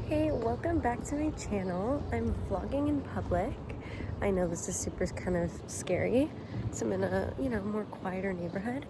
Hey, welcome back to my channel. I'm vlogging in public. I know this is super kind of scary, so I'm in a, more quieter neighborhood.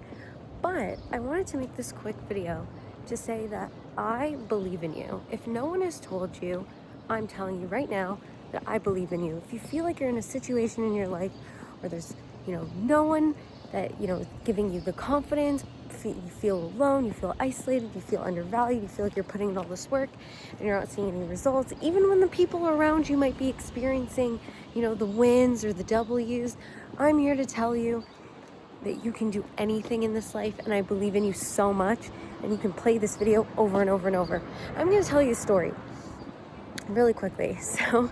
But I wanted to make this quick video to say that I believe in you. If no one has told you, I'm telling you right now that I believe in you. If you feel like you're in a situation in your life where there's, no one that, is giving you the confidence, you feel alone, you feel isolated, you feel undervalued, you feel like you're putting in all this work and you're not seeing any results, even when the people around you might be experiencing, the wins or the W's, I'm here to tell you that you can do anything in this life, and I believe in you so much, and you can play this video over and over and over. I'm going to tell you a story really quickly. So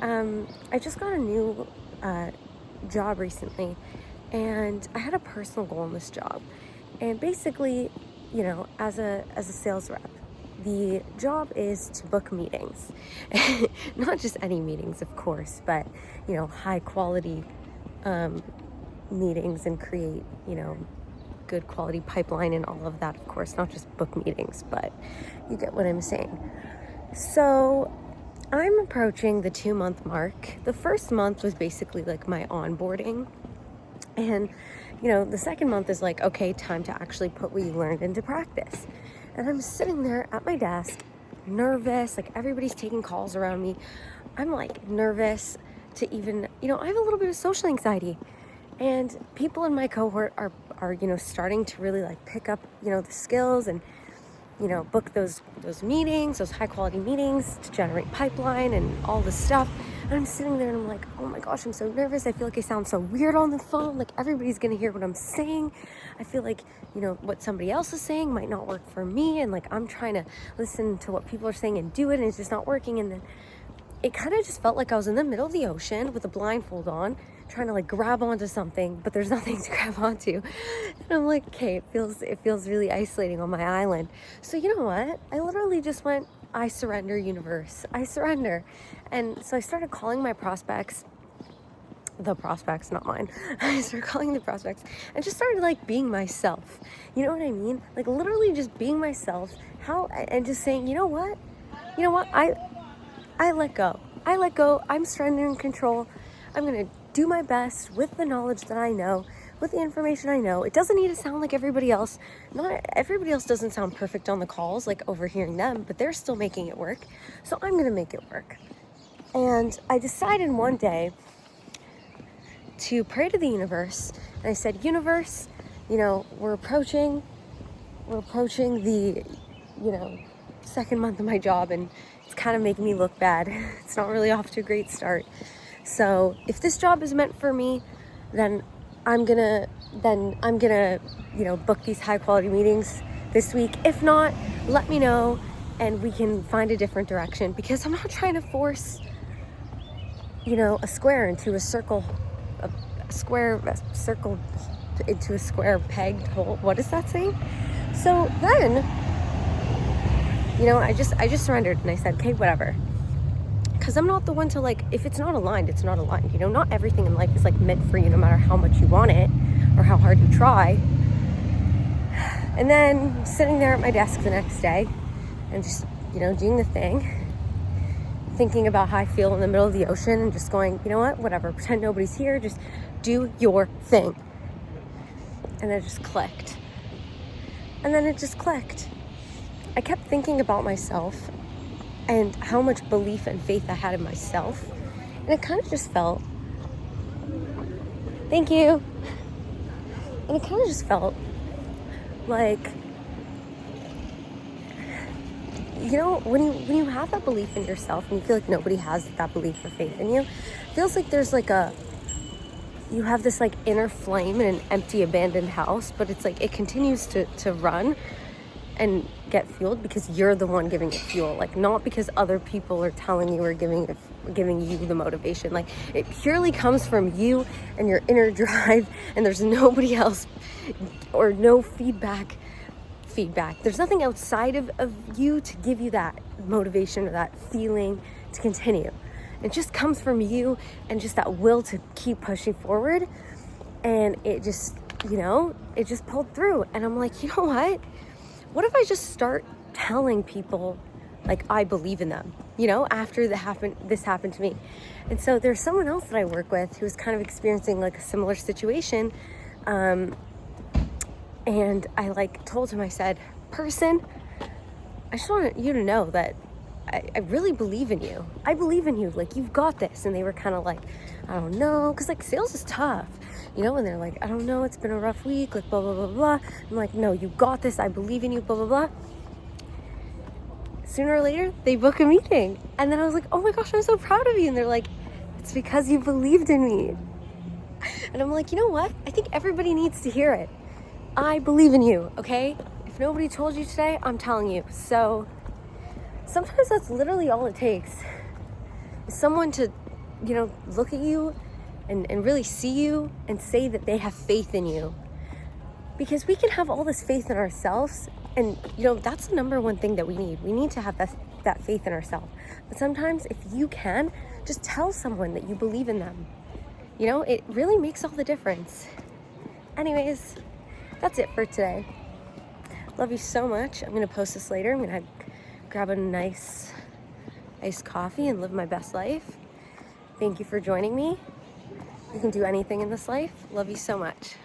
I just got a new job recently, and I had a personal goal in this job. And basically, as a sales rep, the job is to book meetings. Not just any meetings, of course, but, high quality meetings, and create, good quality pipeline and all of that, of course, not just book meetings, but you get what I'm saying. So I'm approaching the 2-month mark. The first month was basically like my onboarding. And, the second month is like, okay, time to actually put what you learned into practice. And I'm sitting there at my desk, nervous, like everybody's taking calls around me. I'm like nervous to even, I have a little bit of social anxiety. And people in my cohort are starting to really like pick up, the skills and, book those meetings, those high quality meetings to generate pipeline and all this stuff. And I'm sitting there and I'm like, oh my gosh, I'm so nervous. I feel like I sound so weird on the phone. Like everybody's going to hear what I'm saying. I feel like, what somebody else is saying might not work for me. And like, I'm trying to listen to what people are saying and do it, and it's just not working. And then it kind of just felt like I was in the middle of the ocean with a blindfold on, trying to like grab onto something, but there's nothing to grab onto. And I'm like, okay, it feels really isolating on my island. So you know what? I literally just went, I surrender, universe. I surrender. And so I started calling my prospects, the prospects, not mine. I started calling the prospects and just started like being myself. You know what I mean? Like literally just being myself. And just saying, you know what? I let go. I'm surrendering control. I'm going to do my best with the knowledge that I know, with the information I know. It doesn't need to sound like everybody else. Not everybody else doesn't sound perfect on the calls, like overhearing them, but they're still making it work. So I'm going to make it work. And I decided one day to pray to the universe. And I said, universe, we're approaching the, second month of my job, and it's kind of making me look bad. It's not really off to a great start. So if this job is meant for me, then I'm gonna, book these high quality meetings this week. If not, let me know and we can find a different direction, because I'm not trying to force, a square into a circle, a circle into a square pegged hole. What is that saying? So then, I just surrendered and I said, okay, whatever. Because I'm not the one to like, if it's not aligned, it's not aligned. Not everything in life is like meant for you, no matter how much you want it or how hard you try. And then sitting there at my desk the next day and just, doing the thing, thinking about how I feel in the middle of the ocean and just going, you know what, whatever, pretend nobody's here, just do your thing. And it just clicked. And then it just clicked. I kept thinking about myself and how much belief and faith I had in myself. And it kind of just felt, thank you. And it kind of just felt like, when you have that belief in yourself and you feel like nobody has that belief or faith in you, it feels like there's like you have this like inner flame in an empty abandoned house, but it's like it continues to run and get fueled because you're the one giving it fuel, like not because other people are telling you or giving you the motivation. Like it purely comes from you and your inner drive, and there's nobody else or no feedback. There's nothing outside of you to give you that motivation or that feeling to continue. It just comes from you and just that will to keep pushing forward. And it just, it just pulled through. And I'm like, you know what if I just start telling people like I believe in them, you know, after this happened to me. And so there's someone else that I work with who's kind of experiencing like a similar situation. And I like told him, I said, person, I just want you to know that I really believe in you. I believe in you. Like, you've got this. And they were kind of like, I don't know. Because, like, sales is tough, you know? And they're like, I don't know. It's been a rough week. Like, blah, blah, blah, blah. I'm like, no, you got this. I believe in you, blah, blah, blah. Sooner or later, they book a meeting. And then I was like, oh my gosh, I'm so proud of you. And they're like, it's because you believed in me. And I'm like, you know what? I think everybody needs to hear it. I believe in you, okay? If nobody told you today, I'm telling you. So sometimes that's literally all it takes. Is someone to, you know, look at you and really see you and say that they have faith in you. Because we can have all this faith in ourselves, and, you know, that's the number one thing that we need. We need to have that faith in ourselves. But sometimes if you can, just tell someone that you believe in them. You know, it really makes all the difference. Anyways, that's it for today. Love you so much. I'm going to post this later. I'm going to grab a nice iced coffee and live my best life. Thank you for joining me. You can do anything in this life. Love you so much.